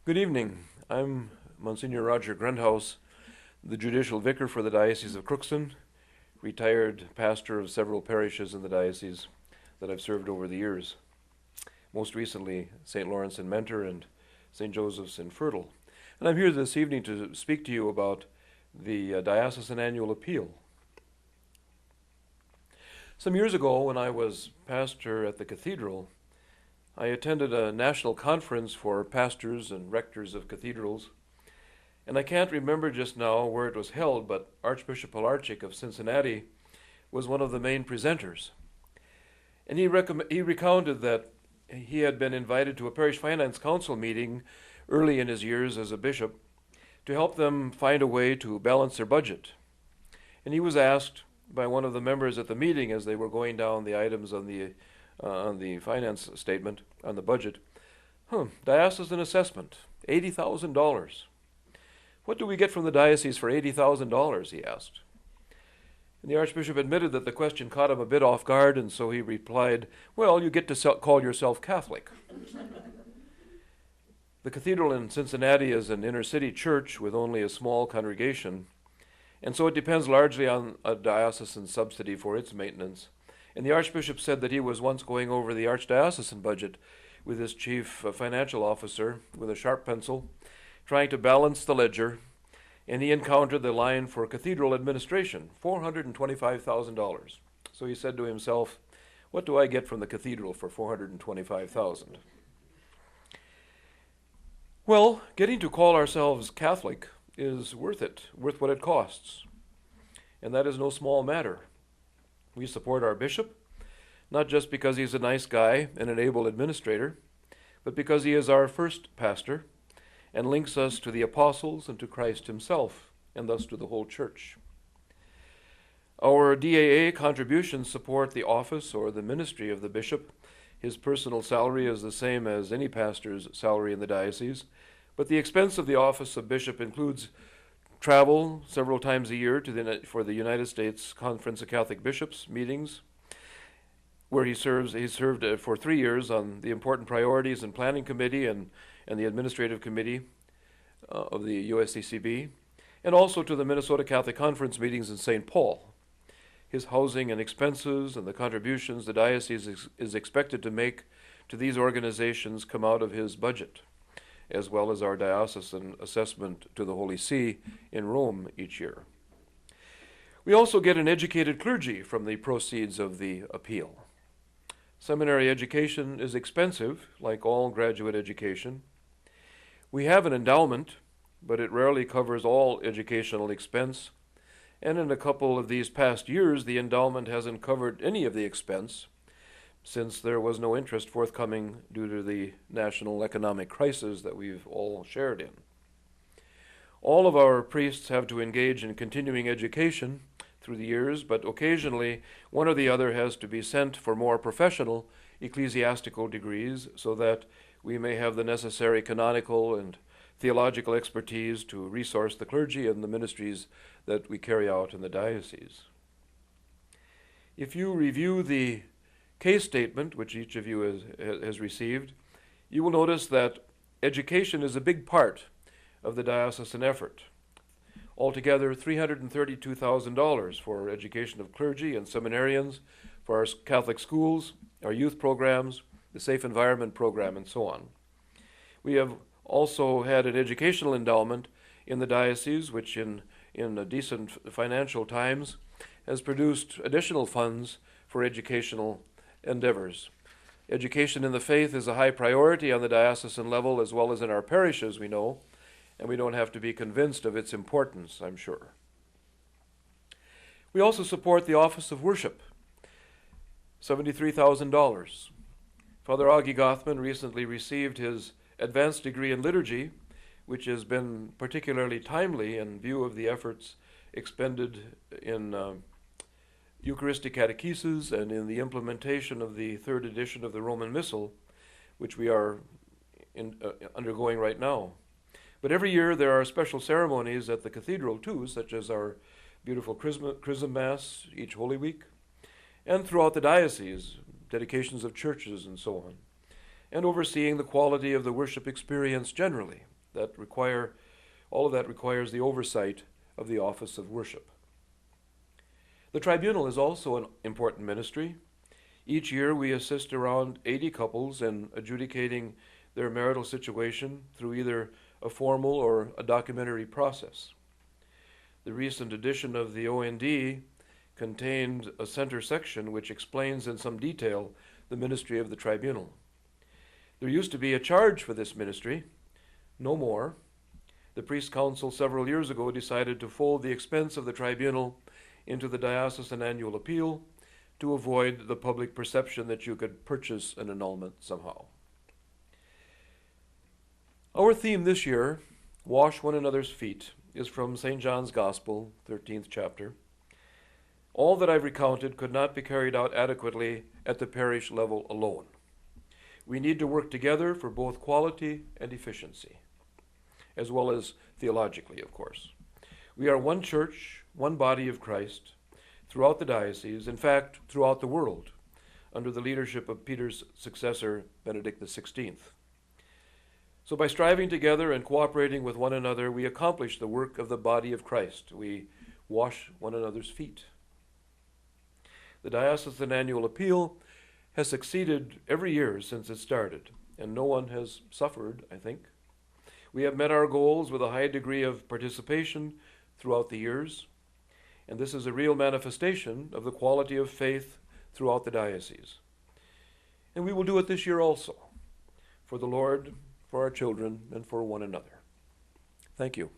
Good evening. I'm Msgr Roger Grundhaus, the Judicial Vicar for the Diocese of Crookston, retired pastor of several parishes in the diocese that I've served over the years, most recently St. Lawrence in Mentor and St. Joseph's in Fertile. And I'm here this evening to speak to you about the Diocesan Annual Appeal. Some years ago, when I was pastor at the cathedral, I attended a national conference for pastors and rectors of cathedrals, and I can't remember just now where it was held, but Archbishop Pilarczyk of Cincinnati was one of the main presenters. And he recounted that he had been invited to a parish finance council meeting early in his years as a bishop to help them find a way to balance their budget. And he was asked by one of the members at the meeting as they were going down the items on the finance statement, on the budget, diocesan assessment, $80,000. What do we get from the diocese for $80,000, he asked. And the Archbishop admitted that the question caught him a bit off guard, and so he replied, well, you get to call yourself Catholic. The cathedral in Cincinnati is an inner-city church with only a small congregation, and so it depends largely on a diocesan subsidy for its maintenance. And the Archbishop said that he was once going over the archdiocesan budget with his chief financial officer with a sharp pencil, trying to balance the ledger, and he encountered the line for cathedral administration, $425,000. So he said to himself, what do I get from the cathedral for $425,000? Well, getting to call ourselves Catholic is worth it, worth what it costs. And that is no small matter. We support our bishop, not just because he's a nice guy and an able administrator, but because he is our first pastor and links us to the apostles and to Christ himself, and thus to the whole church. Our DAA contributions support the office or the ministry of the bishop. His personal salary is the same as any pastor's salary in the diocese, but the expense of the office of bishop includes travel several times a year for the United States Conference of Catholic Bishops meetings, where he served for 3 years on the important priorities and planning committee and the administrative committee of the USCCB, and also to the Minnesota Catholic Conference meetings in St. Paul. His housing and expenses and the contributions the diocese is expected to make to these organizations come out of his budget, as well as our diocesan assessment to the Holy See in Rome each year. We also get an educated clergy from the proceeds of the appeal. Seminary education is expensive, like all graduate education. We have an endowment, but it rarely covers all educational expense, and in a couple of these past years, the endowment hasn't covered any of the expense, since there was no interest forthcoming due to the national economic crisis that we've all shared in. All of our priests have to engage in continuing education through the years, but occasionally one or the other has to be sent for more professional ecclesiastical degrees so that we may have the necessary canonical and theological expertise to resource the clergy and the ministries that we carry out in the diocese. If you review the case statement, which each of you has received, you will notice that education is a big part of the diocesan effort. Altogether, $332,000 for education of clergy and seminarians, for our Catholic schools, our youth programs, the Safe Environment Program, and so on. We have also had an educational endowment in the diocese, which in decent financial times has produced additional funds for educational endeavors. Education in the faith is a high priority on the diocesan level as well as in our parishes, we know, and we don't have to be convinced of its importance, I'm sure. We also support the office of worship, $73,000. Father Augie Gothman recently received his advanced degree in liturgy, which has been particularly timely in view of the efforts expended in Eucharistic catechesis and in the implementation of the third edition of the Roman Missal, which we are undergoing right now. But every year there are special ceremonies at the cathedral too, such as our beautiful Chrism Mass each Holy Week, and throughout the diocese, dedications of churches and so on, and overseeing the quality of the worship experience generally, All of that requires the oversight of the office of worship. The tribunal is also an important ministry. Each year we assist around 80 couples in adjudicating their marital situation through either a formal or a documentary process. The recent edition of the OND contained a center section which explains in some detail the ministry of the tribunal. There used to be a charge for this ministry, no more. The Priest Council several years ago decided to fold the expense of the tribunal into the Diocesan Annual Appeal to avoid the public perception that you could purchase an annulment somehow. Our theme this year, Wash One Another's Feet, is from St. John's Gospel, 13th chapter. All that I've recounted could not be carried out adequately at the parish level alone. We need to work together for both quality and efficiency, as well as theologically, of course. We are one church, one body of Christ, throughout the diocese, in fact, throughout the world, under the leadership of Peter's successor, Benedict XVI. So by striving together and cooperating with one another, we accomplish the work of the body of Christ. We wash one another's feet. The Diocesan Annual Appeal has succeeded every year since it started, and no one has suffered, I think. We have met our goals with a high degree of participation throughout the years, and this is a real manifestation of the quality of faith throughout the diocese. And we will do it this year also, for the Lord, for our children, and for one another. Thank you.